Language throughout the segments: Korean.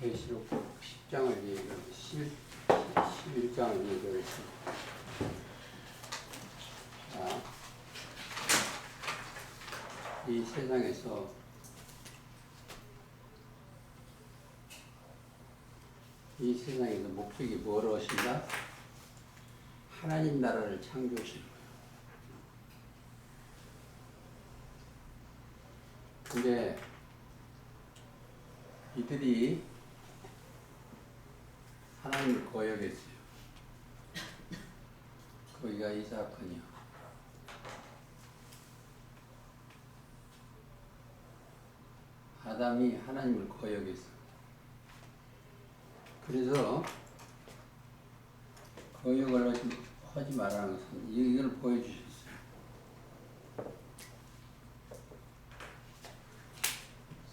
계시록 10장을 얘기하고 11장을 얘기하고 있습니다. 자, 이 세상에서 목적이 뭐로 하신다? 하나님 나라를 창조하시는 거예요. 근데 이들이 하나님을 거역했어요. 거기가 이 사건이요. 아담이 하나님을 거역했어. 그래서 거역을 하지 말라는 것은 이걸 보여주셨어요.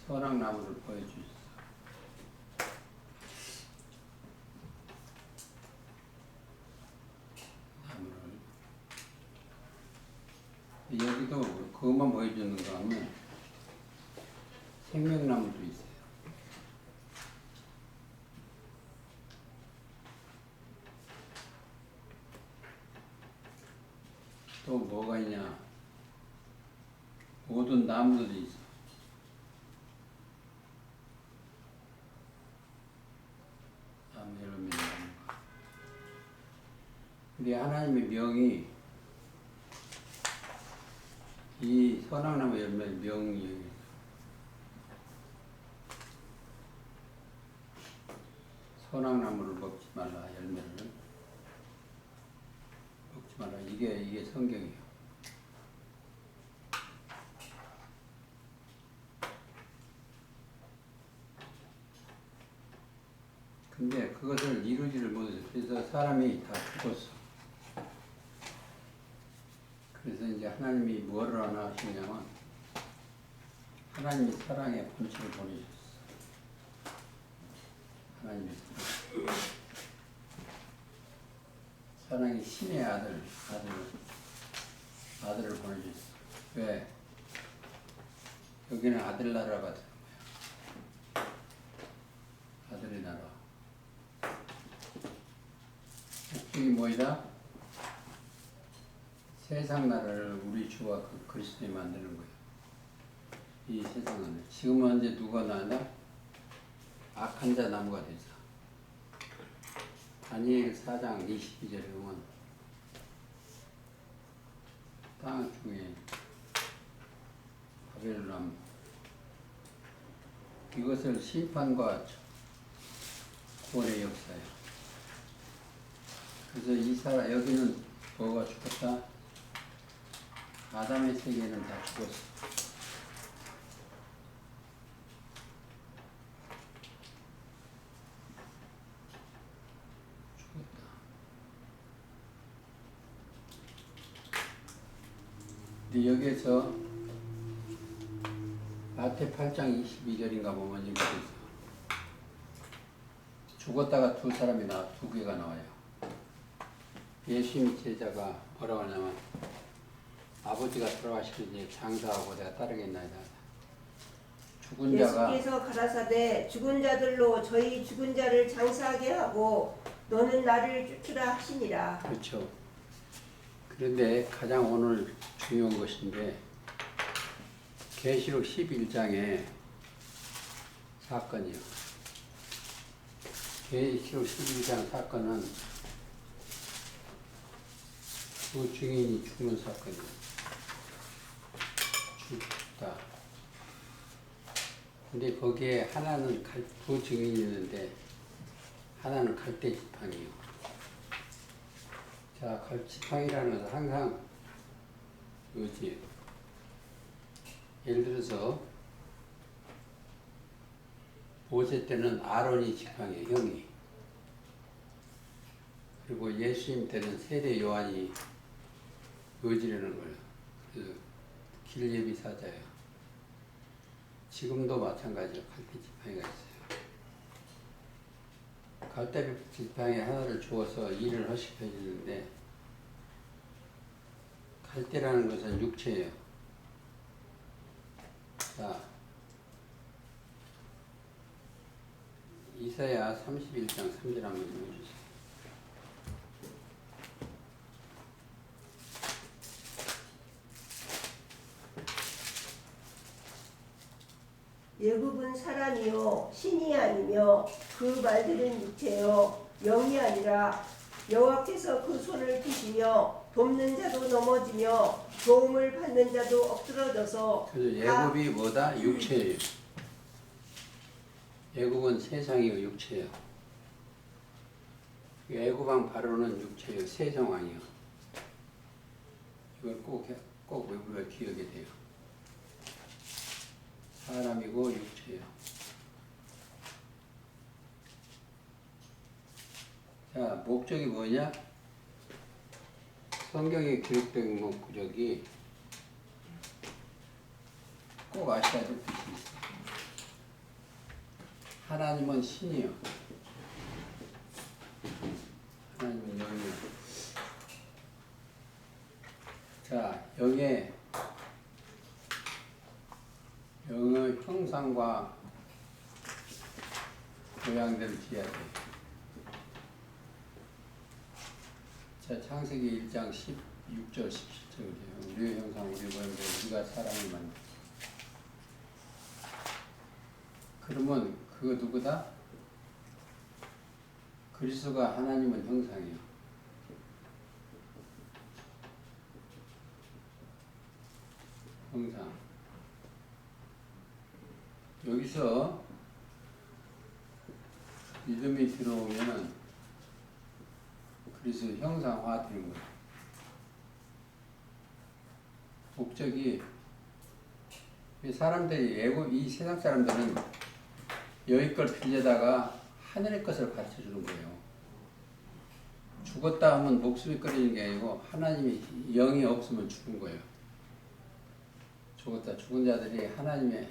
선악나무를 보여주셨어요. 여기도 그것만 보여주는가 하면 생명나무도 있어요. 또 뭐가 있냐? 모든 나무들이 있어. 나무 열매 나무가. 근데 하나님의 명이 이 선악나무 열매 명이 선악나무를 먹지 말라, 열매를 먹지 말라. 이게 성경이에요. 근데 그것을 이루지를 못해서 그래서 사람이 다 죽었어. 그래서 이제 하나님이 뭐를 하나 하시냐면 하나님이 사랑의 본체를 보내셨어. 하나님의 사랑의 신의 아들을 보내줬어. 왜? 여기는 아들 나라가 되는 거야. 아들의 나라. 목적이 뭐이다? 세상 나라를 우리 주와 그리스도에 만드는 거예요. 이 세상은 지금 현재 누가 나왔나? 악한 자 나무가 돼서. 다니엘 4장 22절에 보면 땅 중에 바벨론 이것을 심판과 구원의 역사예요. 그래서 여기는 뭐가 죽었다? 아담의 세계는 다 죽었어. 근데 여기에서 마태 8장 22절인가 보면 이렇게 있어. 죽었다가 두 개가 나와요. 예수님 제자가 뭐라고 하냐면 아버지가 돌아가시는지 장사하고 내가 따르겠나이다. 죽은 자가 예수께서 가라사대 죽은 자들로 저희 죽은 자를 장사하게 하고 너는 나를 쫓으라 하시니라. 그렇죠. 그런데 가장 오늘 중요한 것인데 계시록 11장의 사건이요. 계시록 11장 사건은 두 증인이 죽는 사건이에요. 죽다. 근데 거기에 하나는 두 증인이 있는데 하나는 갈대 지팡이요. 자, 지팡이라는 것은 항상 뭐지? 예를 들어서 모세 때는 아론이 지팡이 형이, 그리고 예수님 때는 세례 요한이 의지라는 거예요. 그래서 길예비 사자예요. 지금도 마찬가지로 갈대 지팡이가 있어요. 갈대 지팡이 하나를 주어서 일을 허식해주는데 갈대라는 것은 육체예요. 자, 이 이사야 31장 3절 한번 읽어주세요. 예굽은 사람이요 신이 아니며 그 말들은 육체요 영이 아니라 여호와께서 그 손을 피시며 돕는 자도 넘어지며 도움을 받는 자도 엎드러져서 그래서 예굽이 뭐다? 육체예요. 예굽은 세상이요 육체예요. 애굽왕 바로는 육체예요. 세상왕이요. 이걸 꼭 우리가 기억해야 돼요. 사람이고 육체예요. 자, 목적이 뭐냐? 성경에 기록된 목적이 꼭 아셔야 될 뜻이 있어요. 하나님은 신이요. 하나님은 영이요. 자, 여기에 영의 형상과 모양대로 지어야 돼. 자, 창세기 1장 16절, 17절이에요. 우리의 형상, 우리의 모양대로 우리가 사람을 만들었어. 그러면 그거 누구다? 그리스도가 하나님은 형상이요. 형상. 여기서 믿음이 들어오면 그리스도 형상화 되는 거예요. 목적이 사람들이 이 세상 사람들은 여기 걸 빌려다가 하늘의 것을 가르쳐 주는 거예요. 죽었다 하면 목숨이 끊어지는 게 아니고 하나님이 영이 없으면 죽은 거예요. 죽은 자들이 하나님의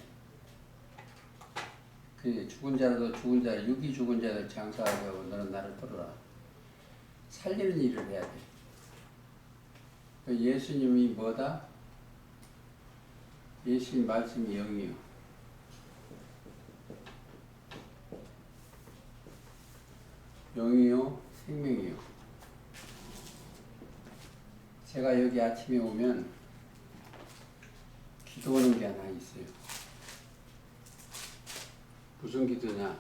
그 죽은 자라도 죽은 자, 육이 죽은 자들 장사하게 하고 너는 나를 따르라. 살리는 일을 해야 돼. 예수님이 뭐다? 예수님 말씀이 영이요. 영이요, 생명이요. 제가 여기 아침에 오면 기도하는 게 하나 있어요. 무슨 기도냐?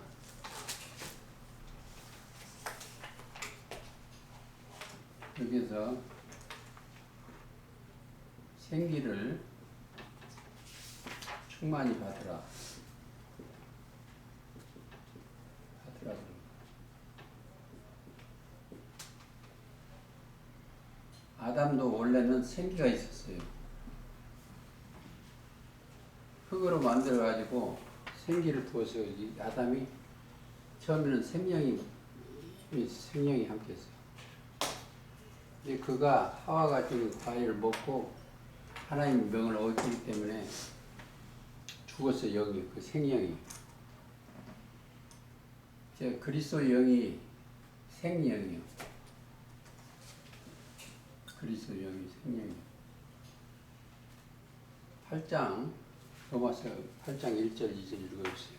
여기서 생기를 충만히 받으라. 아담도 원래는 생기가 있었어요. 흙으로 만들어가지고 생기를 부어서 이 아담이 처음에는 생명이 함께했어요. 근데 그가 하와가 준 과일을 먹고 하나님 명을 어기기 때문에 죽었어요. 영이, 그 생명이. 이제 그리스도 영이 생명이요. 그리스도 영이 생명이요. 8장 로마서 8장 1절 2절 읽어주세요.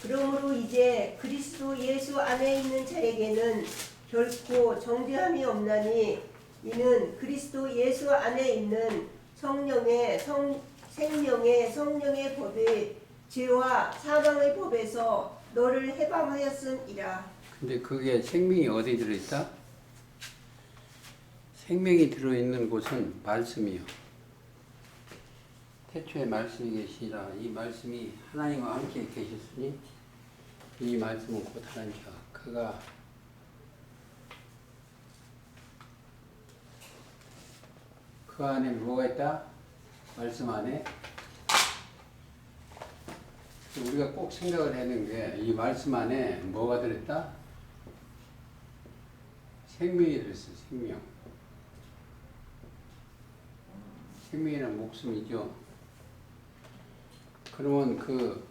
그러므로 이제 그리스도 예수 안에 있는 자에게는 결코 정죄함이 없나니 이는 그리스도 예수 안에 있는 생명의 성령의 법이 죄와 사망의 법에서 너를 해방하였음이라. 근데 그게 생명이 어디 들어있다? 생명이 들어있는 곳은 말씀이요. 태초에 말씀이 계시니라. 이 말씀이 하나님과 함께 계셨으니 이 말씀은 곧 하나님 자. 그가 그 안에 뭐가 있다? 말씀 안에 우리가 꼭 생각을 해야 되는 게 이 말씀 안에 뭐가 들어있다? 생명이 들어있어요. 생명. 생명이란 목숨이죠. 그러면 그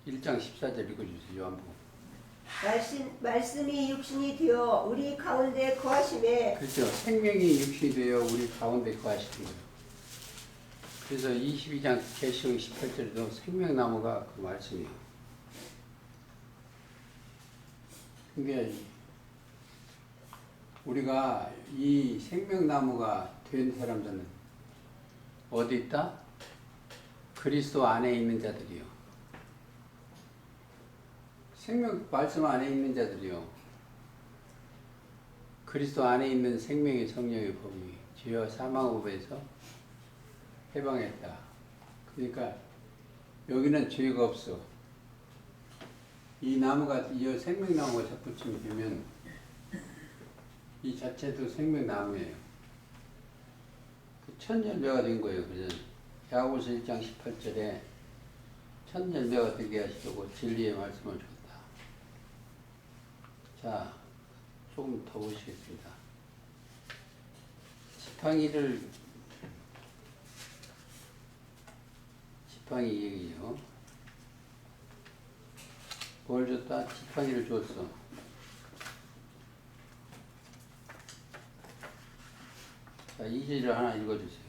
1장 14절 읽어주세요. 요한복음. 말씀이 육신이 되어 우리 가운데 거하심에 그렇죠. 생명이 육신이 되어 우리 가운데 거하시는 거예요. 그래서 22장 계시록 18절에도 생명나무가 그 말씀이에요. 근데 우리가 이 생명나무가 된 사람들은 어디 있다? 그리스도 안에 있는 자들이요. 생명 말씀 안에 있는 자들이요. 그리스도 안에 있는 생명의 성령의 법이 죄와 사망의 법에서 해방했다. 그러니까 여기는 죄가 없어. 이 나무가, 이 생명나무가 잡붙이면 되면 이 자체도 생명나무예요. 그 천열매가 된 거예요. 그래서 야고보서 1장 18절에 천열매가 되게 하시려고 진리의 말씀을 줬다. 자, 조금 더 보시겠습니다. 지팡이 얘기요. 뭘 줬다? 지팡이를 줬어. 자, 2절을 하나 읽어주세요.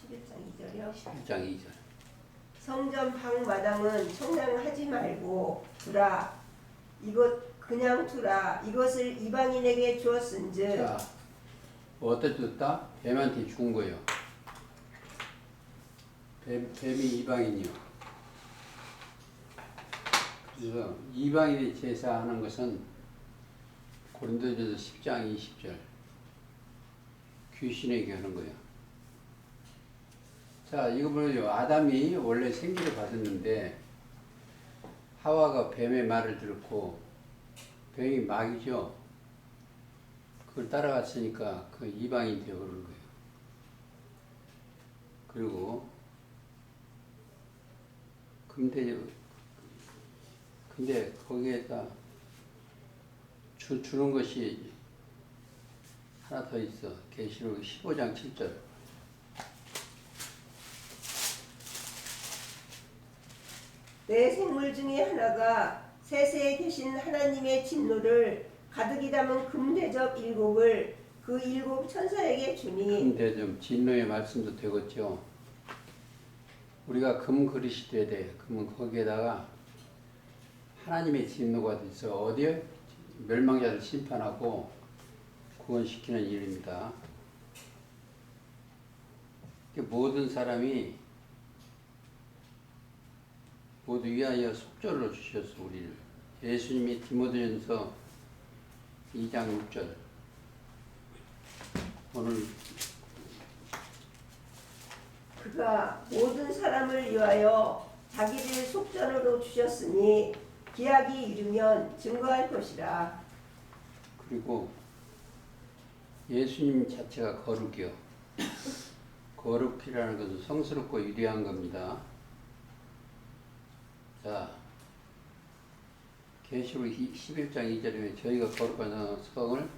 11장 2절이요. 11장 2절. 성전 방마당은 청량하지 말고 두라. 이것 그냥 두라. 이것을 이방인에게 주었은즉. 자, 어디다 줬다? 뱀한테 준 거예요. 뱀이 이방인이요. 그래서 이방인이 제사하는 것은 고린도전서 10장 20절 귀신에게 하는 거예요. 자, 이거 보세요. 아담이 원래 생기를 받았는데 하와가 뱀의 말을 듣고 뱀이 마귀죠. 그걸 따라갔으니까 그 이방인이 되어버린 거예요. 그리고 근데 거기에다 주는 것이 하나 더 있어. 계시록 15장 7절. 내 생물 중에 하나가 세세에 계신 하나님의 진노를 가득히 담은 금대접 7을 그 7 천사에게 주니. 금대접 진노의 말씀도 되겠죠. 우리가 금 그릇이 돼야 돼. 그러면 거기에다가 하나님의 진노가 있어. 어디에? 멸망자를 심판하고 구원시키는 일입니다. 모든 사람이 모두 위하여 속죄로 주셨어. 우리를. 예수님이 디모데전서 2장 6절. 오늘 그가 모든 사람을 위하여 자기를 속전으로 주셨으니 기약이 이르면 증거할 것이라. 그리고 예수님 자체가 거룩이요. 거룩이라는 것은 성스럽고 유리한 겁니다. 자, 계시록 11장 2절에 저희가 거룩한 성을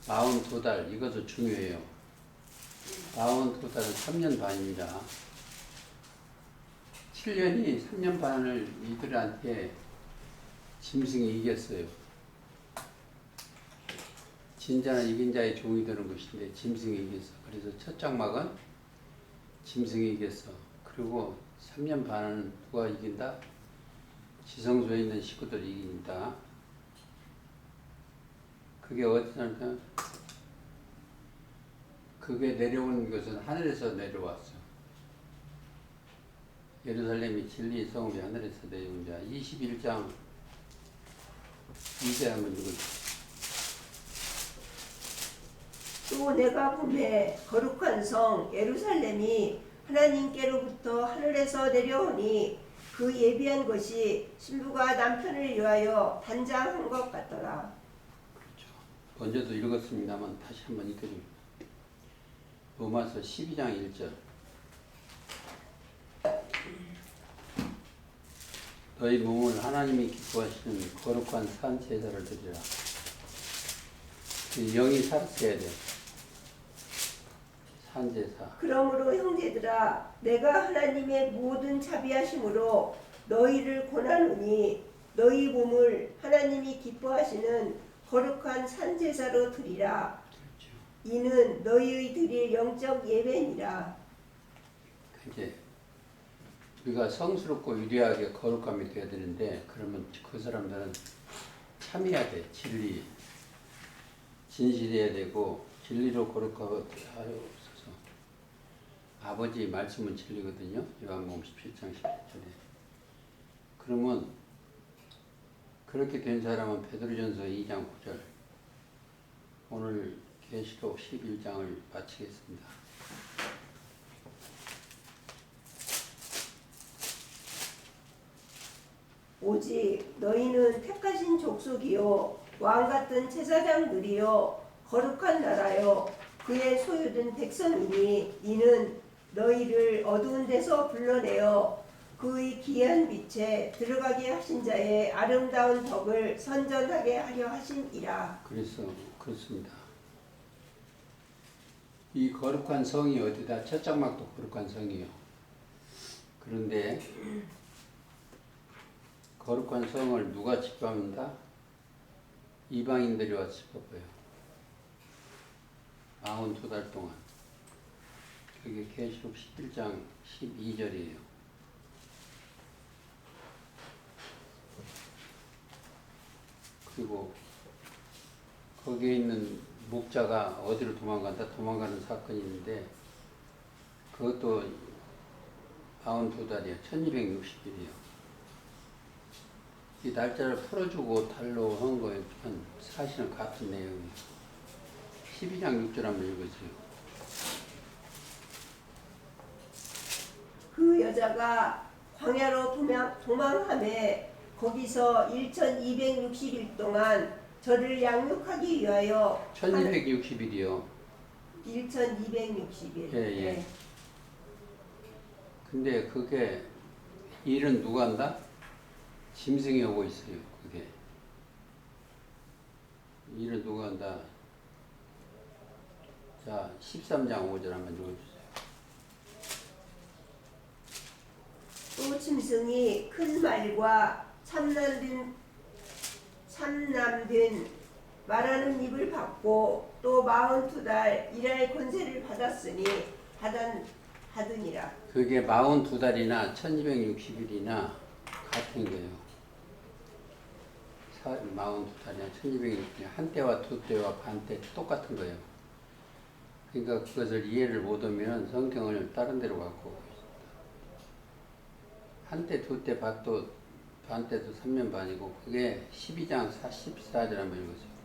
42달, 이것도 중요해요. 42달은 3년 반입니다. 7년이 3년 반을 이들한테 짐승이 이겼어요. 진자는 이긴 자의 종이 되는 것인데 짐승이 이겼어. 그래서 첫 장막은 짐승이 이겼어. 그리고 3년 반은 누가 이긴다? 지성소에 있는 식구들이 이긴다. 그게 어디서냐? 그게 내려온 것은 하늘에서 내려왔어. 예루살렘이 진리의 성읍이 하늘에서 내려온 자. 21장 2절 한번 읽어주세요. 또 내가 보매 거룩한 성 예루살렘이 하나님께로부터 하늘에서 내려오니 그 예비한 것이 신부가 남편을 위하여 단장한 것 같더라. 그렇죠. 먼저도 읽었습니다만 다시 한번 읽어줍니다. 로마서 12장 1절. 너희 몸을 하나님이 기뻐하시는 거룩한 산 제사를 드리라. 영이 살았어야 돼. 산 제사. 그러므로 형제들아 내가 하나님의 모든 자비하심으로 너희를 권하노니 너희 몸을 하나님이 기뻐하시는 거룩한 산 제사로 드리라. 그렇죠. 이는 너희의 드릴 영적 예배니라. 이제 우리가 성스럽고 유리하게 거룩함이 되어야 되는데 그러면 그 사람들은 참여해야 돼. 진실해야 되고 진리로 거룩하고 하옵소서. 아버지 말씀은 진리거든요. 요한복음 17장 17절에. 그러면 그렇게 된 사람은 베드로전서 2장 9절. 오늘 계시록 11장을 마치겠습니다. 오직 너희는 택하신 족속이요 왕같은 제사장들이요 거룩한 나라요 그의 소유된 백성이니 이는 너희를 어두운 데서 불러내어 그의 귀한 빛에 들어가게 하신 자의 아름다운 덕을 선전하게 하려 하심이라. 그래서 그렇습니다. 이 거룩한 성이 어디다? 첫 장막도 거룩한 성이요. 그런데 거룩한 성을 누가 집합한다? 이방인들이 와서 집합해요. 42달 동안. 그게 계시록 11장 12절이에요. 그리고 거기에 있는 목자가 어디로 도망가는 사건이 있는데 그것도 42달이에요. 1260일이에요. 이 날짜를 풀어주고 달로 한 거에 사실은 같은 내용이에요. 12장 6절 한번 읽으세요. 그 여자가 광야로 도망하매 거기서 1260일 동안 저를 양육하기 위하여 1260일이요. 1260일. 예. 근데 그게 일은 누가 한다? 짐승이 오고 있어요. 그게 일은 누가 한다? 자, 13장 5절 한번 읽어주세요. 또 짐승이 큰 말과 참남된 말하는 입을 받고 또 42달 일할 권세를 받으니라. 그게 42달이나 1260일이나 같은 거예요. 42달이나 1260일 한 때와 두 때와 반 때 똑같은 거예요. 그러니까 그것을 이해를 못하면 성경을 다른 데로 갖고 오고 있습니다. 한 때, 두 때, 반 때도 3년 반이고 그게 12장 14절 한번 읽으세요.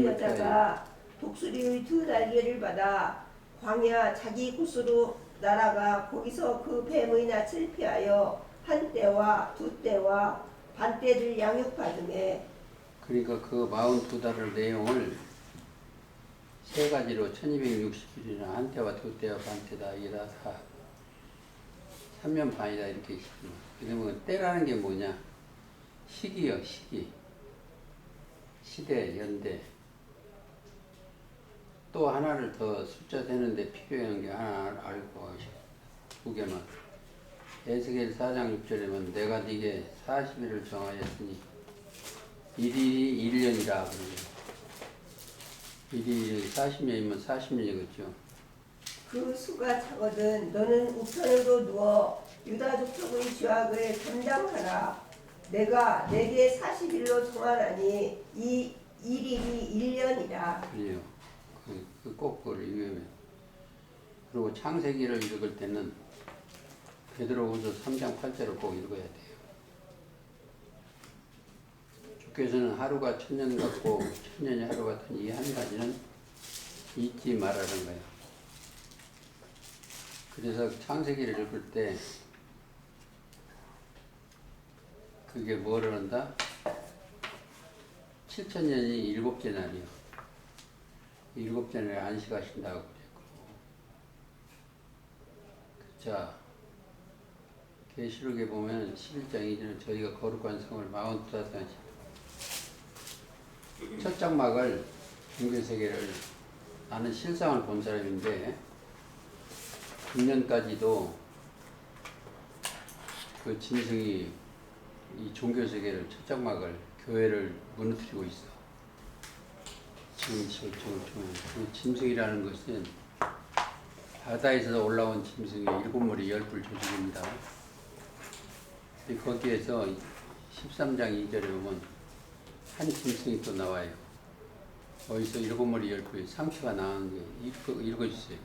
여자가 독수리의 두 날개를 받아 광야 자기 곳으로 날아가 거기서 그 뱀의 낯을 피하여 한 때와 두 때와 반 때를 양육받으매. 그러니까 그 42달의 내용을 세 가지로 1260일이나 한 때와 두 때와 반 때다 이게 다 3년 반이다 이렇게 있습니다. 그러면 때라는 게 뭐냐? 시기요, 시기. 시대, 연대. 또 하나를 더 숫자 세는데 필요한 게 하나 알고 하십니다. 두 개만. 에스겔 4장 6절에는 내가 네게 40일을 정하였으니 일이 1년이라 그러죠. 일이 40년이면 40년이겠죠. 그 수가 차거든 너는 우편으로 누워 유다 족속의 죄악을 담당하라. 내가 내게 40일로 정하나니 이 일일이 1년이라. 그래요. 꼭 그걸 읽으면. 그리고 창세기를 읽을 때는 베드로후서 3장 8절을 꼭 읽어야 돼요. 주께서는 하루가 천년 같고 천년이 하루 같은 이 한 가지는 잊지 말라는 거예요. 그래서 창세기를 읽을 때 그게 뭐를 한다? 7천년이 7째 날이요. 7째 날에 안식하신다고 그랬고. 자, 계시록에 보면 11장 2절은 저희가 거룩한 성을 42단 첫 장막을 종교세계를 나는 실상을 본 사람인데 금년까지도 그 짐승이 이 종교세계를 첫 장막을 교회를 무너뜨리고 있어. 짐승이라는 것은 바다에서 올라온 짐승이 7마리 10뿔 조직입니다. 거기에서 13장 2절에 보면 한 짐승이 또 나와요. 어디서 7마리 10뿔 상처가 나오는 게 읽어주세요.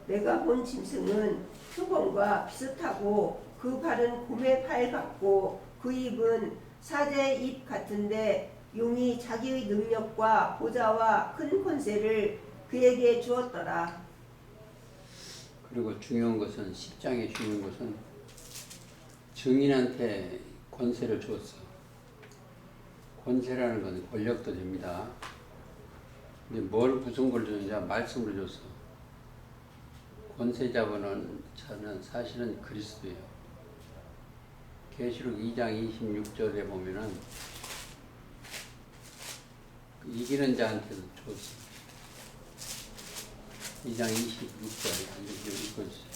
내가 본 짐승은 표범과 비슷하고 그 발은 곰의 발 같고 그 입은 사자의 입 같은데 용이 자기의 능력과 보좌와 큰 권세를 그에게 주었더라. 그리고 중요한 것은 10장에 중요한 것은 증인한테 권세를 주었어. 권세라는 건 권력도 됩니다. 근데 무슨 걸 주느냐? 말씀을 줬어. 권세 잡은 자는 사실은 그리스도예요. 계시록 2장 26절에 보면은 이기는 자한테도 줬어. 2장 26절 읽어주세요.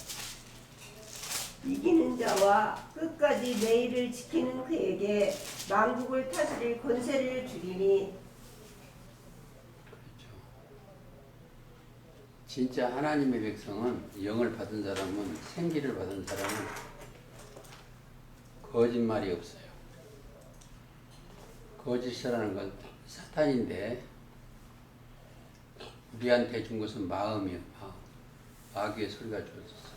이기는 자와 끝까지 내일을 지키는 그에게 만국을 다스릴 권세를 주리니. 그렇죠. 진짜 하나님의 백성은 영을 받은 사람은 생기를 받은 사람은 거짓말이 없어요. 거짓이라는 건 사탄인데 우리한테 준 것은 마음이에요. 마귀의 소리가 주어졌어.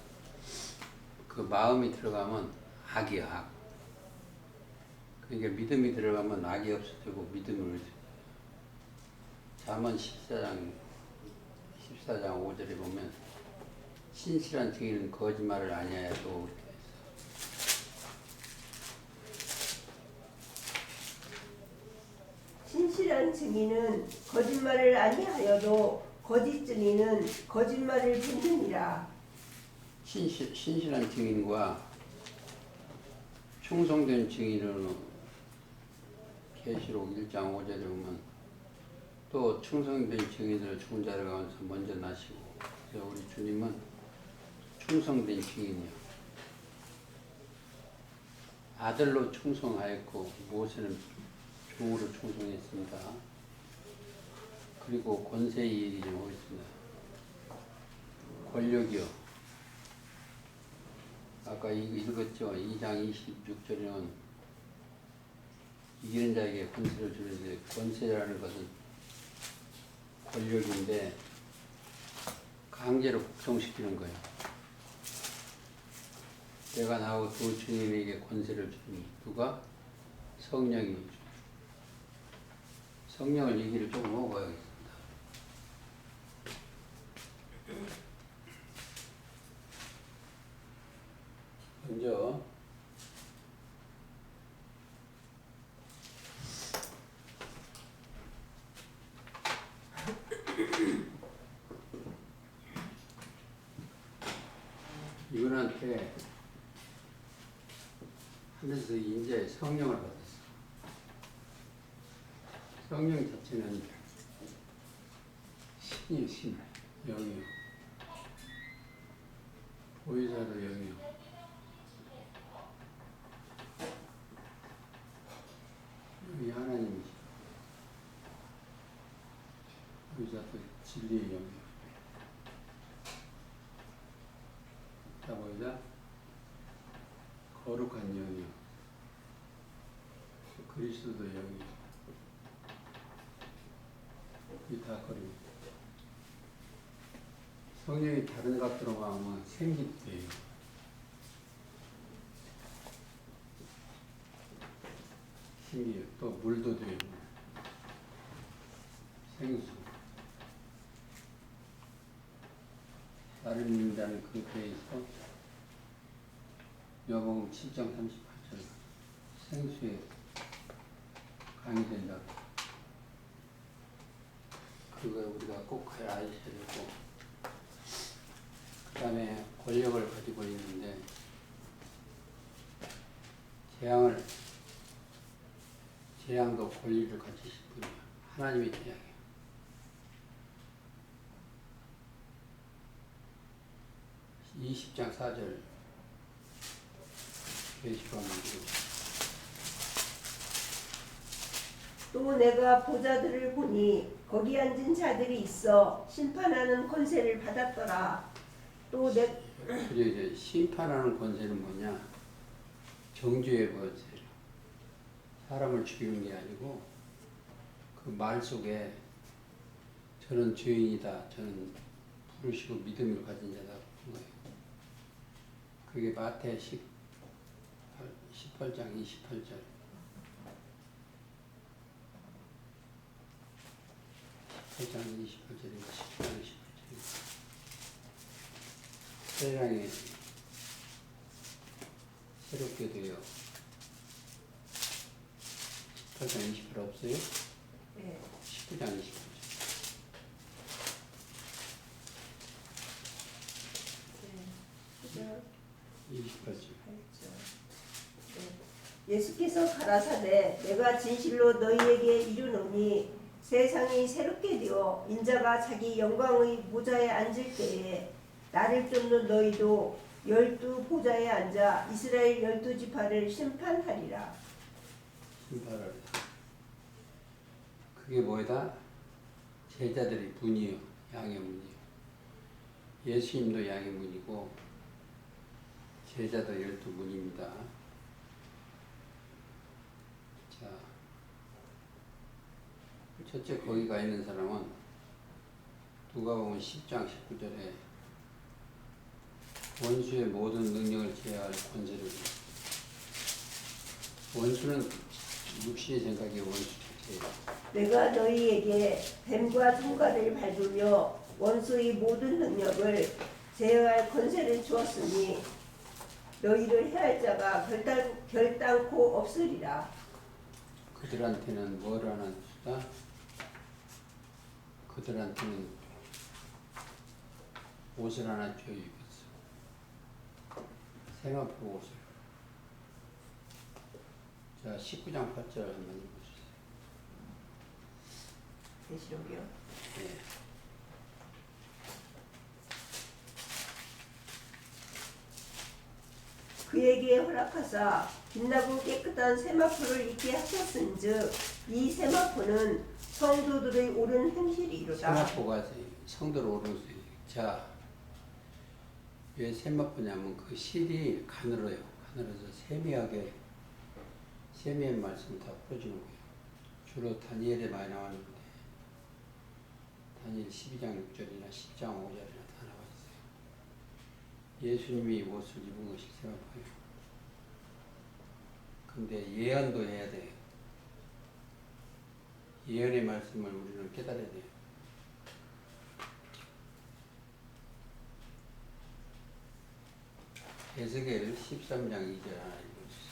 그 마음이 들어가면 악이야, 악. 그러니까 믿음이 들어가면 악이 없어지고 믿음을 얻어요. 잠언 14장 5절에 보면 신실한 증인은 거짓말을 아니하여도 이렇게 신실한 증인은 거짓말을 아니하여도 거짓 증인은 거짓말을 듣느니라. 신실한 증인과 충성된 증인으로 계시록 1장 5절에 보면 또 충성된 증인을 죽은 자들 가운데서 먼저 나시고, 그래서 우리 주님은 충성된 증인이요. 아들로 충성하였고 모세는 종으로 충성했습니다. 그리고 권세의 일이 좀 있습니다. 권력이요. 아까 읽었죠. 2장 26절에는 이기는 자에게 권세를 주는데, 권세라는 것은 권력인데 강제로 복종시키는 거예요. 내가 나하고 두 주님에게 권세를 주니 누가? 성령이. 성령을 얘기를 조금 하고 가야겠습니다. 먼저 이분한테 하늘에서 인자의 성령을 받았어. 성령 자체는 신이요, 신. 영이요. 보혜사도 영이요. 여기 하나님이시. 보혜사도 진리의 영이요. 자, 보혜사 거룩한 영이요. 그리스도도 영이요. 이 다 거립니다. 성령이 다른 각도로 가면 생기돼요. 신기해요. 또 물도 되고 생수. 나를 믿는다는 그 배에서 요한복음 7장 38절 생수에 강이 된다고. 그거 우리가 꼭 알아야 되고, 그 다음에 권력을 가지고 있는데 재앙도 권리를 가지실 분이에요. 하나님의 재앙이에요. 이 20장 4절 계시록 한번 읽어주세요. 또 내가 보자들을 보니 거기 앉은 자들이 있어 심판하는 권세를 받았더라. 또 내 그리고 이제 심판하는 권세는 뭐냐? 정죄의 권세. 사람을 죽이는 게 아니고 그 말 속에 저는 죄인이다. 저는 부르시고 믿음을 가진 자다. 그런 거예요. 그게 마태 18장 28절. 18장 28절인가 18장 28절인가. 세상에 새롭게 되어 18장 28 없어요? 네. 19장 28절. 28절. 예수께서 가라사대 내가 진실로 너희에게 이르노니 세상이 새롭게 되어 인자가 자기 영광의 보좌에 앉을 때에 나를 쫓는 너희도 12보좌에 앉아 이스라엘 12지파를 심판하리라. 심판하리라. 그게 뭐다? 제자들의 문이요. 양의 문이요. 예수님도 양의 문이고 제자도 12문입니다. 자, 첫째 거기 가 있는 사람은 누가복음 10장 19절에 원수의 모든 능력을 제어할 권세를 줍니다. 원수는 육신의 생각이 원수 자체예요. 내가 너희에게 뱀과 통과를 밟으며 원수의 모든 능력을 제어할 권세를 주었으니 너희를 해할 자가 결단코 없으리라. 그들한테는 뭘 하나 주다? 그들한테는 옷을 하나 줘 입혔어. 세마포 옷을. 자, 19장 8절 한번 읽어주세요. 계시록이요. 네. 그에게 허락하사 빛나고 깨끗한 세마포를 입게 하셨은즉 이 세마포는 성도들의 옳은 행실이로다. 세마포가 성도로 오르는 수. 자, 왜 세마포냐면 그 실이 가늘어요. 가늘어서 세미한 말씀을 다 풀어주는 거예요. 주로 다니엘에 많이 나왔는데 다니엘 12장 6절이나 10장 5절이나 다 나와 있어요. 예수님이 옷을 입은 것이 세마포예요. 근데 예언도 해야 돼요. 예언의 말씀을 우리는 깨달아야 돼요. 에스겔 13장 2절 하나 읽어주세요.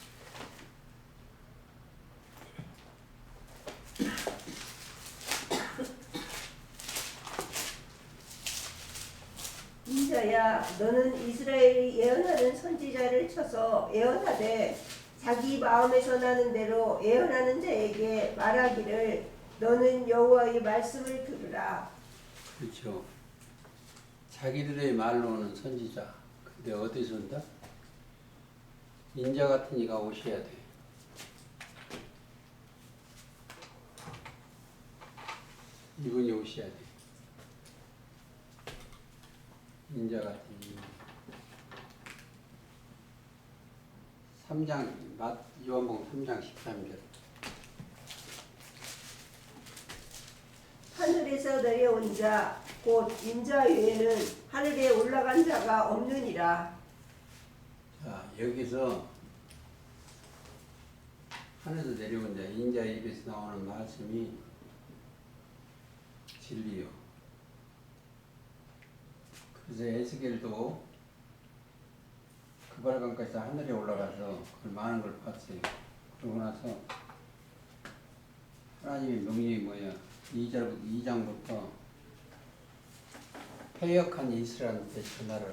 인자야 너는 이스라엘이 예언하는 선지자를 쳐서 예언하되 자기 마음에서 나는 대로 예언하는 자에게 말하기를 너는 여호와의 말씀을 들으라. 그렇죠. 자기들의 말로는 선지자. 근데 어디서 온다? 인자 같은 이가 오셔야 돼. 이분이 오셔야 돼. 인자 같은 이. 3장 요한복음 3장 13절. 하늘에서 내려온 자 곧 인자 외에는 하늘에 올라간 자가 없느니라. 자, 여기서 하늘에서 내려온 자, 인자의 입에서 나오는 말씀이 진리요. 그래서 에스겔도 그발강까지 하늘에 올라가서 그 많은 걸 봤어요. 그러고 나서 하나님의 명령이 뭐야? 2장부터 패역한 이스라엘한테 전하라.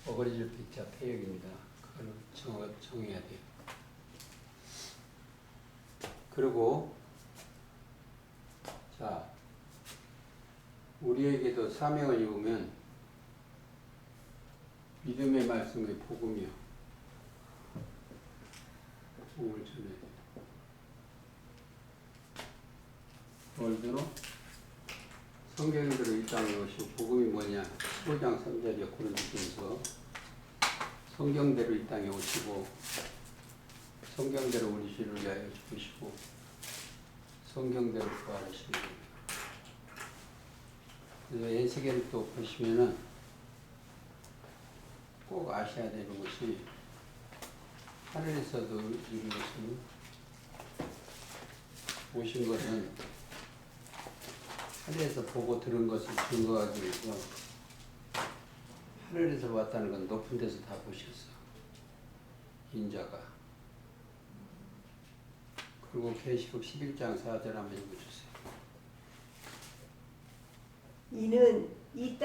어거리를 빚자 패역입니다. 그걸 정해야 돼요. 그리고 자, 우리에게도 사명을 입으면 믿음의 말씀의 복음이요. 복음을 전해야 돼요. 월드로 성경대로 이 땅에 오시고 복음이 뭐냐 15장 3절에 고린도전서 성경대로 이 땅에 오시고 성경대로 우리 죄를 위하여 죽으시고 성경대로 부활하시는 거예요. 그래서 에스겔을 또 보시면은 꼭 아셔야 되는 것이 하늘에서도 이룬 것은 오신 것은 하늘에서 보고 들은 것을 증거하기 위해서 하늘에서 왔다는 건 높은 데서 다 보셨어. 인자가. 그리고 계시록 11장 4절 한번 읽어주세요. 이는 이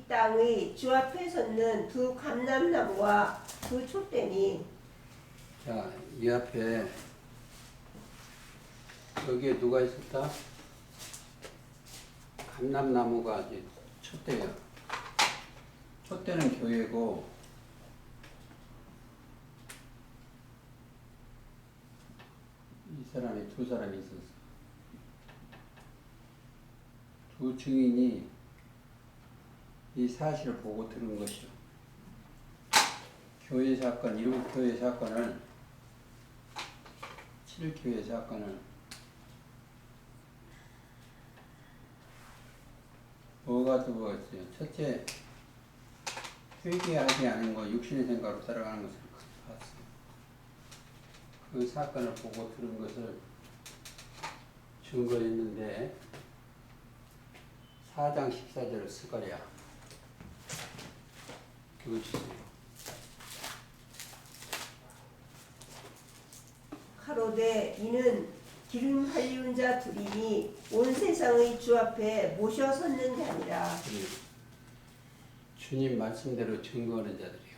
땅의 주 앞에 섰는 두 감람나무와 그 촛대니. 자, 이 앞에 여기에 누가 있었다? 감람나무가 이제 촛대야. 촛대는 교회고 이 사람이 두 사람이 있었어. 두 증인이 이 사실을 보고 들은 것이요. 교회 사건, 일곱 교회 사건을 7교회 사건을 뭐가 두었어요? 첫째, 회개하지 않은 거, 육신의 생각으로 따라가는 것을 봤어요. 그 사건을 보고 들은 것을 증거했는데 4장 14절을 쓰거랴. 그거 주세요. 가로되 이는 기름 할리운 자 둘이니 온 세상의 주 앞에 모셔 섰는 자니라. 주님 말씀대로 증거하는 자들이요.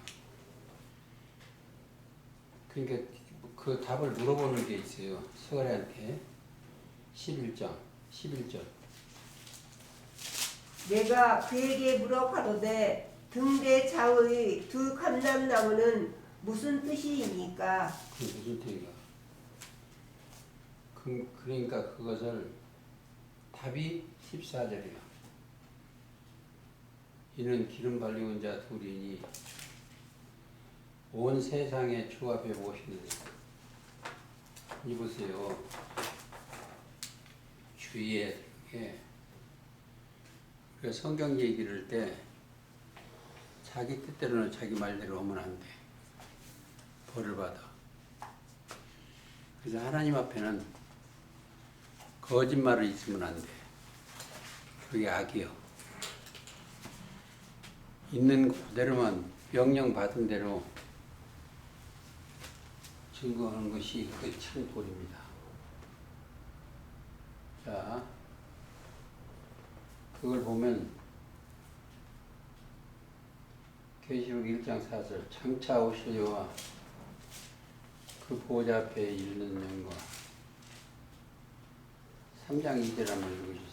그러니까 그 답을 물어보는 게 있어요. 스가랴한테 11절. 내가 그에게 물어 가로되 등대 좌의 두 감람나무는 무슨 뜻이니까? 그 무슨 뜻인가? 그러니까 그것을 답이 14절이야. 이는 기름 발리운 자 둘이니 온 세상의 주 앞에 모시는 이보세요. 주의에 우리가 성경 얘기를 할 때 자기 뜻대로는 자기 말대로 하면 안 돼. 벌을 받아. 그래서 하나님 앞에는 거짓말을 있으면 안 돼. 그게 악이요. 있는 그대로만 명령 받은 대로 증거하는 것이 그 참 도리입니다. 자, 그걸 보면 계시록 1장 4절 장차 오실 여호와 그 보좌 앞에 있는 영과 3장 2절 한번 읽어주세요.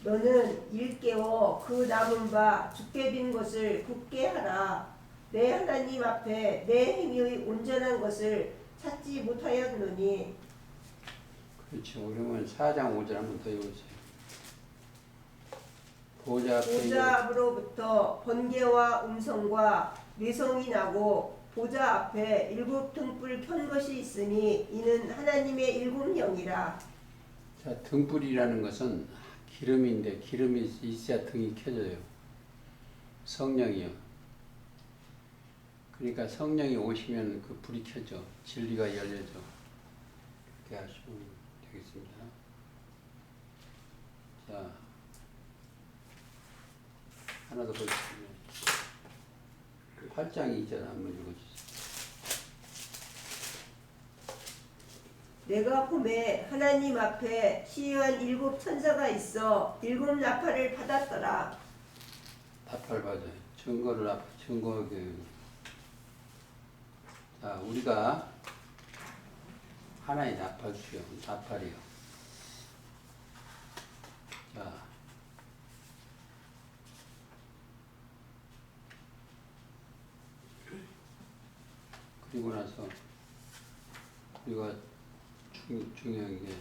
너는 일깨워 그 남은 바 죽게 빈 것을 굳게 하라. 내 하나님 앞에 내 행위의 온전한 것을 찾지 못하였노니. 그렇죠. 그러면 4장 5절 한번 더 읽어주세요. 보좌 앞으로부터 번개와 음성과 뇌성이 나고 보좌 앞에 7 등불 켠 것이 있으니 이는 하나님의 7 영이라. 자, 등불이라는 것은 기름인데 기름이 있어야 등이 켜져요. 성령이요. 그러니까 성령이 오시면 그 불이 켜져. 진리가 열려져. 그렇게 하시면 되겠습니다. 자, 하나 더 보겠습니다. 8장 2절 한번 읽어주세요. 내가 봄에 하나님 앞에 시의한 7 천사가 있어 7 나팔을 받았더라. 나팔 받아요. 증거하게. 자, 우리가 하나의 나팔수요. 나팔이요. 자, 그리고 나서 우리가 중요한 게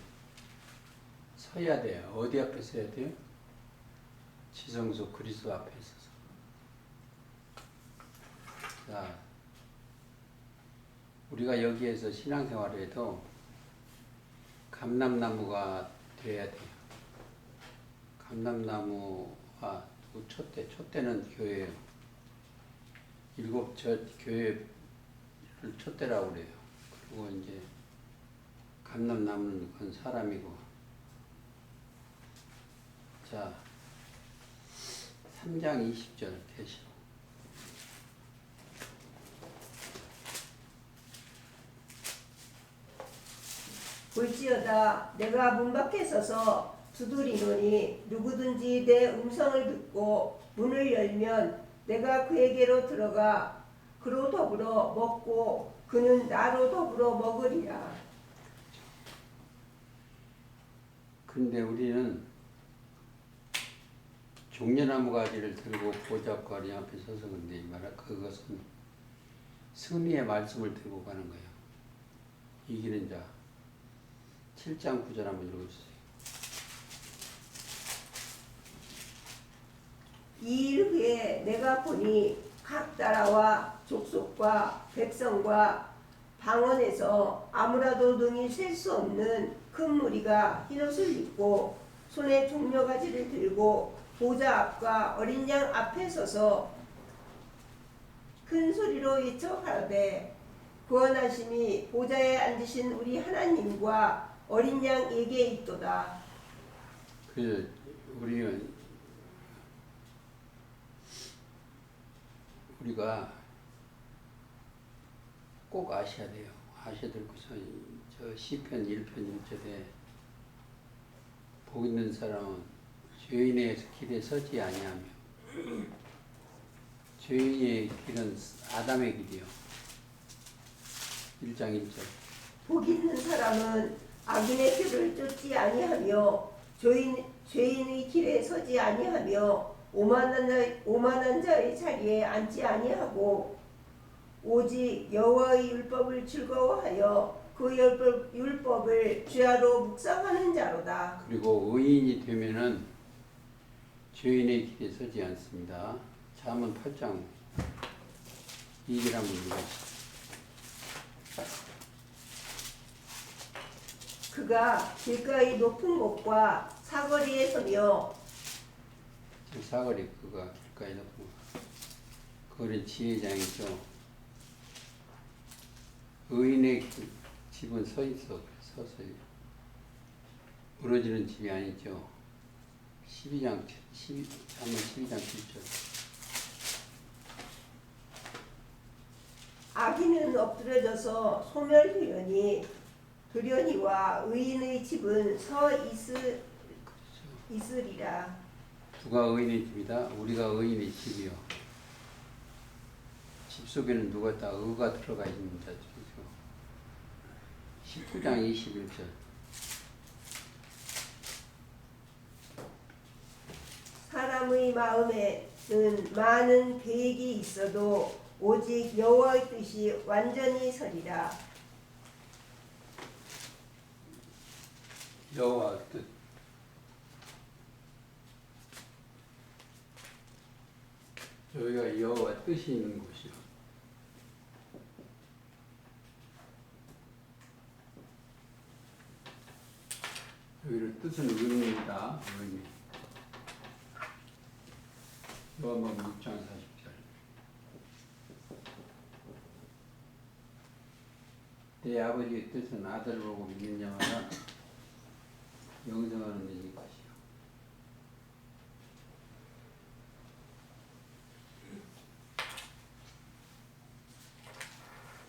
서야 돼요. 어디 앞에 서야 돼요? 지성소 그리스도 앞에 서서. 자, 우리가 여기에서 신앙생활을 해도 감람나무가 돼야 돼요. 감람나무가 촛대는 교회예요. 교회를 촛대라고 그래요. 그리고 이제 감람나무는 그건 사람이고. 자, 3장 20절 계시록. 볼지어다 내가 문 밖에 서서 두드리노니 누구든지 내 음성을 듣고 문을 열면 내가 그에게로 들어가 그로 더불어 먹고 그는 나로 더불어 먹으리라. 근데 우리는 종려나무 가지를 들고 보좌거리 앞에 서서 근데 그것은 승리의 말씀을 들고 가는 거예요. 이기는 자. 7장 9절 한번 읽어주세요. 이 일 후에 내가 보니 각 나라와 족속과 백성과 방언에서 아무라도 능히 셀 수 없는 큰 무리가 흰옷을 입고 손에 종려가지를 들고 보좌 앞과 어린 양 앞에 서서 큰 소리로 외쳐 가로되 구원하심이 보좌에 앉으신 우리 하나님과 어린 양에게 있도다. 우리가 꼭 아셔야 돼요. 아셔야 될 것은 저 시편 1편 1절에 복 있는 사람은 죄인의 길에 서지 아니하며. 죄인의 길은 아담의 길이요. 1장 1절. 복 있는 사람은 악인의 길을 쫓지 아니하며 죄인의 길에 서지 아니하며 오만한 자의 자리에 앉지 아니하고 오직 여호와의 율법을 즐거워하여 그 율법을 주야로 묵상하는 자로다. 그리고 의인이 되면은 죄인의 길에 서지 않습니다. 잠언 8장 2절 한번 읽어주세요. 그가 길가의 높은 곳과 사거리에 서며 사거리 그가 길가에 높은 곳. 그거는 지혜장이죠. 의인의 집은 서서요. 무너지는 집이 아니죠. 12장 7절. 악인은 엎드려져서 소멸되려니와 의인의 집은 서 있으리라. 누가 의인의 집이다? 우리가 의인의 집이요. 집 속에는 누가 있다? 의가 들어가 있습니다. 19장 21절. 사람의 마음에는 많은 계획이 있어도 오직 여호와의 뜻이 완전히 서리라. 여호와 뜻. 여기가 여호와 뜻이 있는 곳이요. 여기를 뜻은 의미입니다. 의미. 요한복음 6장 40절. 내 아버지의 뜻은 아들 보고 믿는 자마다 영생하는 이 것이요.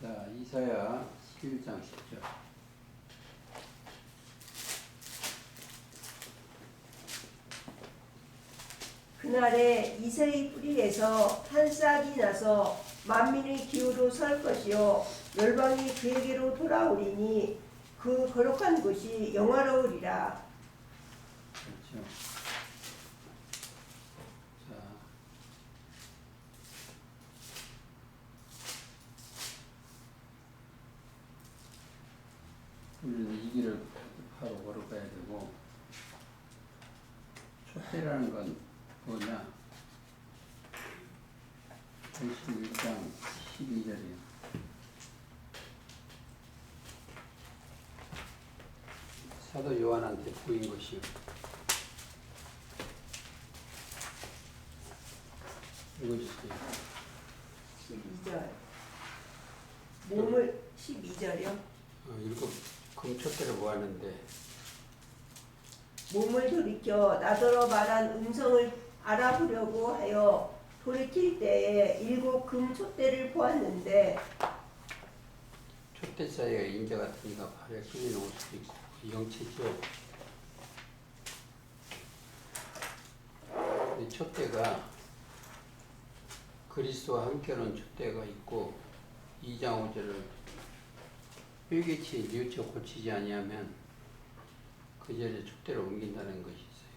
자, 이사야 11장 10절. 그날에 이새의 뿌리에서 한 싹이 나서 만민의 기후로 설 것이요 열방이 그에게로 돌아오리니 그 거룩한 곳이 영화로우리라. 그렇죠. 자, 우리는 여기를 바로 걸어가야 되고 촛대라는 건 뭐냐? 81장 12절이에요. 사도 요한한테 보인 것이요. 읽어주세요. 12절. 몸을 12절이요. 일곱 금촛대를 모았는데 몸을 돌이켜 나더러 말한 음성을 알아보려고 하여 돌이킬 때에 7 금촛대를 보았는데 촛대 사이에 인자 같은 이가 발에 끌리는 옷을 입고 영체죠. 이 촛대가 그리스도와 함께하는 촛대가 있고 2장 5절을 뼈개치 뉘우쳐 고치지 아니하면 그 자리에 촛대를 옮긴다는 것이 있어요.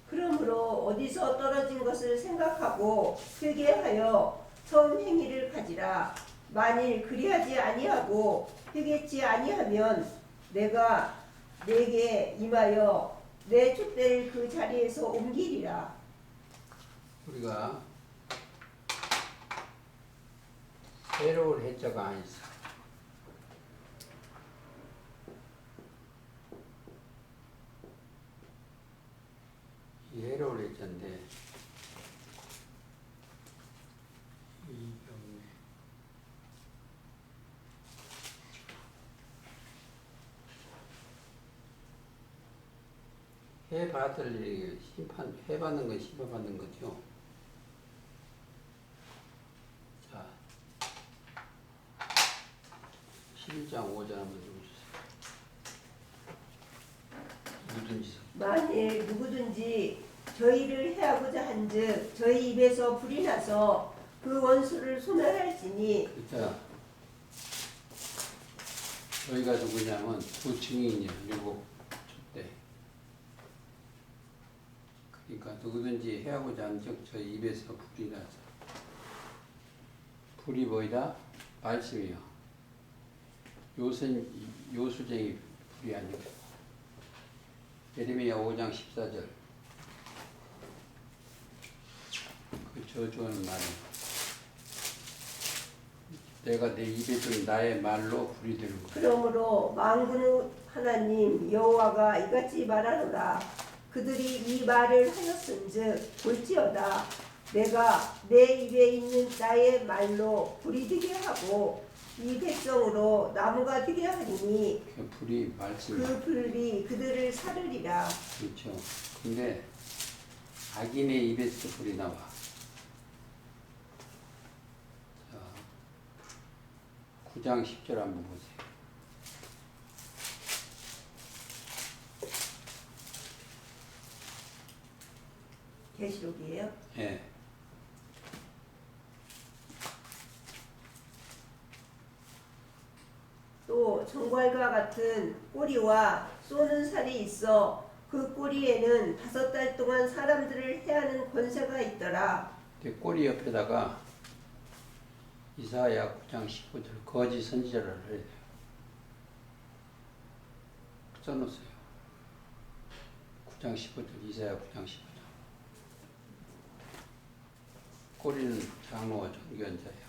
그러므로 어디서 떨어진 것을 생각하고 회개하여 처음 행위를 가지라. 만일 그리하지 아니하고 회개치 아니하면 내가 내게 임하여 내 촛대를 그 자리에서 옮기리라. 우리가 새로운 해자가 아니서 이 해로운 해자인데 이병래 해 받을 일이 심판 해 받는 건 심판받는 거죠. 자 11장 5절 한번 읽어주세요. 누구든지 만일 누구든지 저희를 해하고자 한즉 저희 입에서 불이 나서 그 원수를 소멸할지니. 자 저희가 누구냐면 두 증인이에요. 율법 촛대. 그러니까 누구든지 해하고자 한즉 저희 입에서 불이 나서 불이 뭐이다? 말씀이요. 요수쟁이 불이 아니고 예레미야 5장 14절 그 저주하는 말은 내가 내 입에 든 나의 말로 불이 되는 것. 그러므로 만군의 하나님 여호와가 이같이 말하노라. 그들이 이 말을 하였은즉 볼지어다. 내가 내 입에 있는 나의 말로 불이 되게 하고 이 백성으로 나무가 되게 하리니 그 불이 말씀. 그 불이 그들을 사르리라. 그렇죠. 근데 악인의 입에서 불이 나와. 자, 9장 10절 한번 보세요. 계시록이에요. 예. 또 정갈과 같은 꼬리와 쏘는 살이 있어 그 꼬리에는 5달 동안 사람들을 해하는 권세가 있더라. 근데 꼬리 옆에다가 이사야 9장 19절 거짓 선지자를 해야 돼요. 써놓으세요. 9장 15절 이사야 9장 15절 꼬리는 장로와 정교한자예요.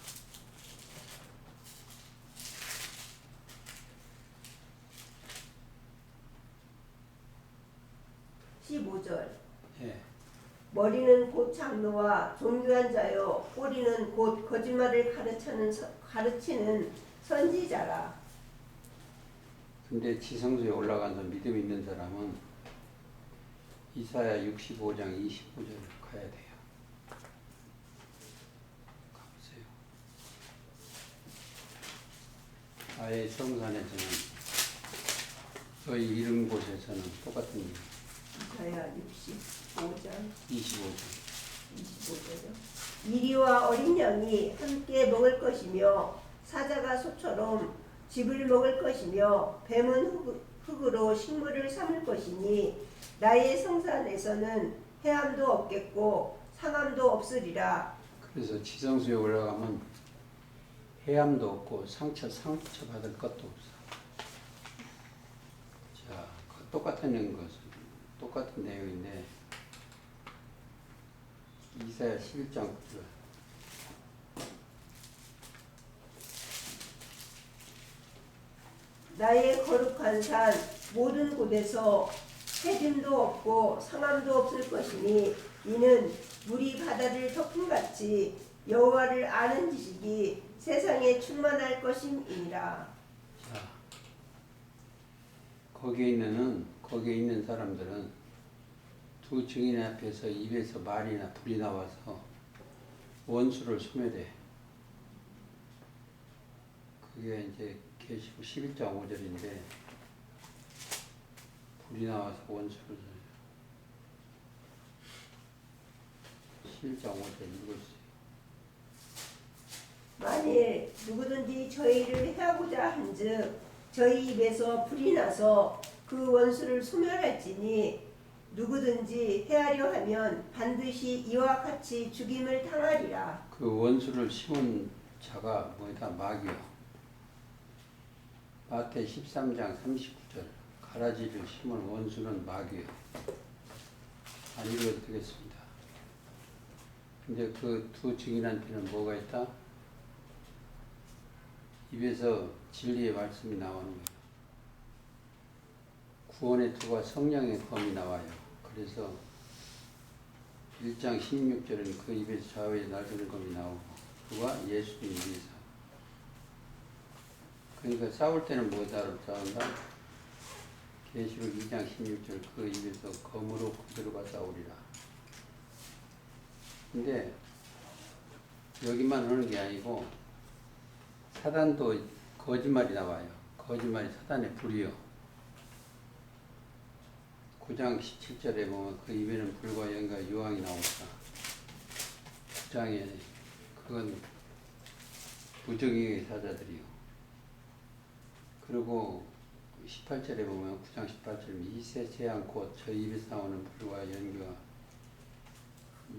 예. 예. 머리는 곧 장로와 종교한 자요 꼬리는 곧 거짓말을 가르치는 선지자라. 근데 지성소에 올라가서 믿음 있는 사람은 이사야 65장 25절을 가야 돼요. 가보세요. 아예 성산에서는 저희 이런 곳에서는 똑같은 일. 이사야 65장 25절. 25절요. 이리와 어린 양이 함께 먹을 것이며 사자가 소처럼 즙을 먹을 것이며 뱀은 흙으로 식물을 삼을 것이니 나의 성산에서는 해함도 없겠고 상함도 없으리라. 그래서 지성소에 올라가면 해함도 없고 상처 받을 것도 없어. 똑같은 내용인데 이사야 11장 9절. 나의 거룩한 산 모든 곳에서 해짐도 없고 상함도 없을 것이니 이는 물이 바다를 덮음같이 여호와를 아는 지식이 세상에 충만할 것임이니라. 자, 거기에 있는 사람들은 두 증인 앞에서 입에서 말이나 불이 나와서 원수를 소멸해. 그게 이제 계시록 11장 5절인데 불이 나와서 원수를 11장 5절 읽어주세요. 만일 누구든지 저희를 해하고자 한즉 저희 입에서 불이 나서 그 원수를 소멸할지니 누구든지 해하려 하면 반드시 이와 같이 죽임을 당하리라. 그 원수를 심은 자가 뭐다? 마귀요. 마태 13장 39절 가라지를 심은 원수는 마귀요. 안 읽어도 되겠습니다. 근데 그 두 증인한테는 뭐가 있다? 입에서 진리의 말씀이 나오는 거예요. 구원의 토가 성령의 검이 나와요. 그래서 1장 16절은 그 입에서 좌우에 날리는 검이 나오고 그가 예수님 위에서. 그러니까 싸울 때는 뭐다로 싸운다? 계시록 2장 16절 그 입에서 검으로 그대로가 싸우리라. 근데 여기만 하는 게 아니고 사단도 거짓말이 나와요. 거짓말이 사단의 불이요. 9장 17절에 보면 그 입에는 불과 연과 유황이 나온다. 9장에 그건 부정의 사자들이요. 그리고 18절에 보면 9장 18절 이세 재앙 곧 저 입에서 나오는 불과 연과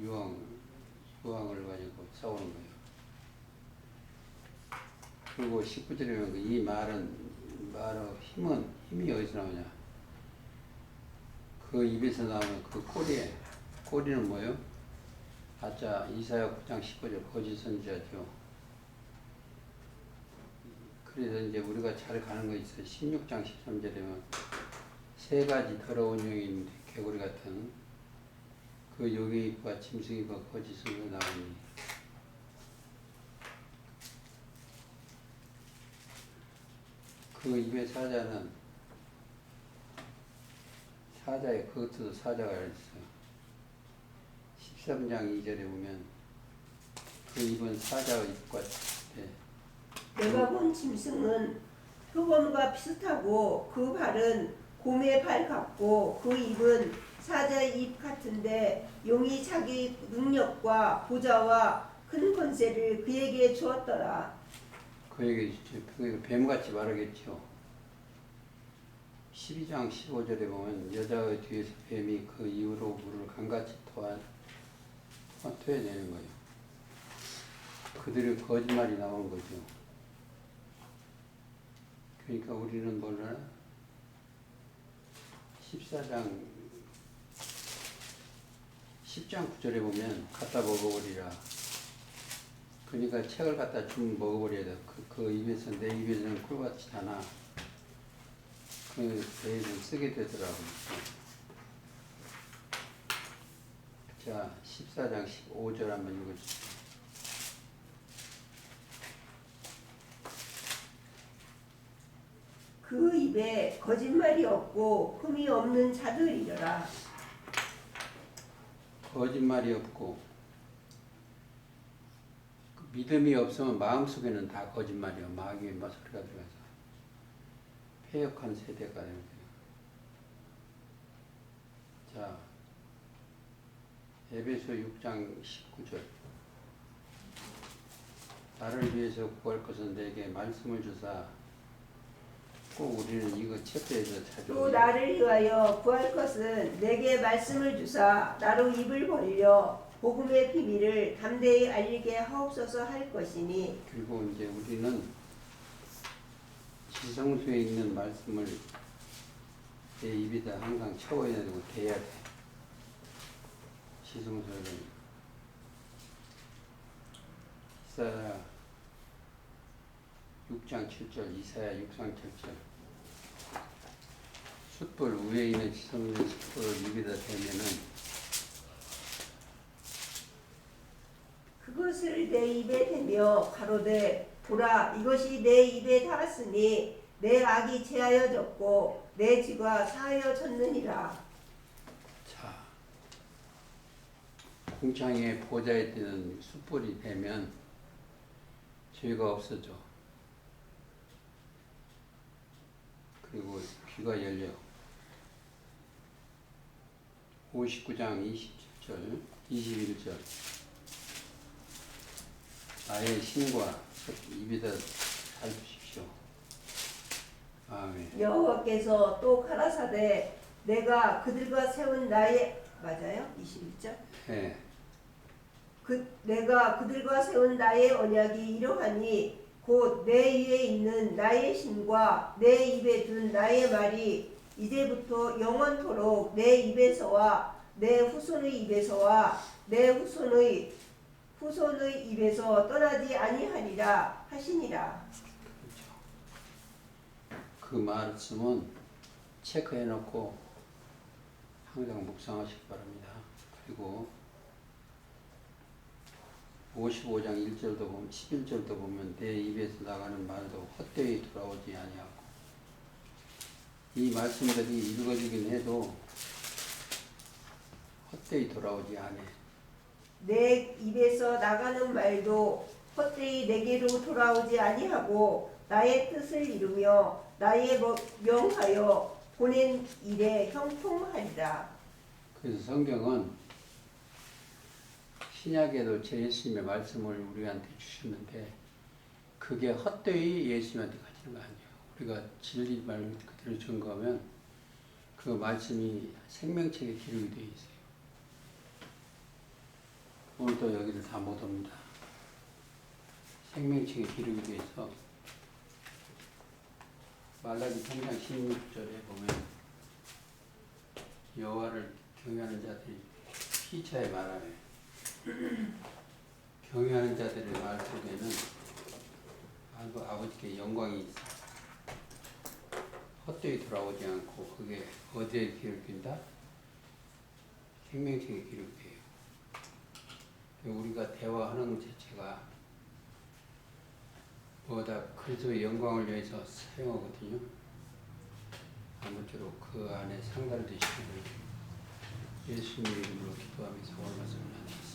유황을 가지고 싸우는 거예요. 그리고 19절에 보면 이 말은 힘이 어디서 나오냐? 그 입에서 나오는 그 꼬리는 뭐예요? 아짜 이사야 9장 19절 거짓 선지자죠. 그래서 이제 우리가 잘 가는 거 있어요. 16장 13절에 보면 세 가지 더러운 용이 있는데 개구리 같은 그 용의과 짐승이과 거짓 선지자 나오니 그 입의 사자는 사자의 그것도 사자가 있어요. 13장 2절에 보면 그 입은 사자의 입과 같아. 내가 본 짐승은 표범과 비슷하고 그 발은 곰의 발 같고 그 입은 사자의 입 같은데 용이 자기 능력과 보좌와 큰 권세를 그에게 주었더라. 그에게 뱀같이 말하겠죠. 12장 15절에 보면 여자의 뒤에서 뱀이 그 이후로 물을 강같이 토해내는 거예요. 그들의 거짓말이 나오는 거죠. 그러니까 우리는 뭐라 10장 9절에 보면 갖다 먹어버리라. 그러니까 책을 갖다 좀 먹어버려야 돼. 그 입에서 내 입에서는 꿀같이 나나 그 배에는 쓰게 되더라고요. 자 14장 15절 한번 읽어주세요. 그 입에 거짓말이 없고 흠이 없는 자들이더라. 거짓말이 없고 믿음이 없으면 마음속에는 다 거짓말이요. 마귀의 소리가 들어가서 폐역한 세대가 되는 거예요. 자, 에베소 6장 19절 나를 위해서 구할 것은 내게 말씀을 주사. 꼭 우리는 이거 체크해서 자주 또 나를 위하여 구할 것은 내게 말씀을 주사 나로 입을 벌려 복음의 비밀을 담대히 알리게 하옵소서 할 것이니. 그리고 이제 우리는 지성소에 있는 말씀을 내 입에다 항상 채워야 되고 대야 돼. 지성소를 이사야 6장 7절, 이사야 6장 7절. 숯불 위에 있는 지성소의 숯불을 입에다 대면은 그것을 내 입에 대며 가로되 보라 이것이 내 입에 닿았으니 내 악이 제하여졌고 내 죄가 사하여졌느니라. 자, 궁창의 보좌에 뜨는 숯불이 되면 죄가 없어져. 그리고 귀가 열려. 59장 27절, 21절. 나의 신과 입에다 살피십시오. 아멘. 여호와께서 또 가라사대 내가 그들과 세운 나의 맞아요? 21절. 네. 내가 그들과 세운 나의 언약이 이러하니 곧 내 위에 있는 나의 신과 내 입에 둔 나의 말이 이제부터 영원토록 내 입에서와 내 후손의 입에서와 내 후손의 입에서 떠나지 아니하리라 하시니라. 그렇죠. 그 말씀은 체크해 놓고 항상 묵상하시기 바랍니다. 그리고 55장 1절도 보면 11절도 보면 내 입에서 나가는 말도 헛되이 돌아오지 아니하고, 이 말씀들이 이루어지긴 해도 헛되이 돌아오지 않아. 내 입에서 나가는 말도 헛되이 내게로 돌아오지 아니하고 나의 뜻을 이루며 나의 명하여 보낸 일에 형통하리라. 그래서 성경은 신약에도 제 예수님의 말씀을 우리한테 주시는데 그게 헛되이 예수님한테 가지는 거 아니에요. 우리가 진리 말을 그대로 증거하면 그 말씀이 생명책에 기록이 되어 있어요. 오늘도 여기를 다 못 옵니다. 생명책에 기록이 되어 있어. 말라기 3장 16절에 보면 여호와를 경외하는 자들이 피차에 말하네. 경외하는 자들의 말 속에는 아버지께 영광이 있어. 헛되이 돌아오지 않고 그게 어디에 기록된다? 생명책에 기록돼요. 우리가 대화하는 것 자체가 뭐다 그리스도의 영광을 위해서 사용하거든요. 아무쪼록 그 안에 상달되시기를 예수님 이름으로 기도하면서 오늘 말씀을 나누겠습니다.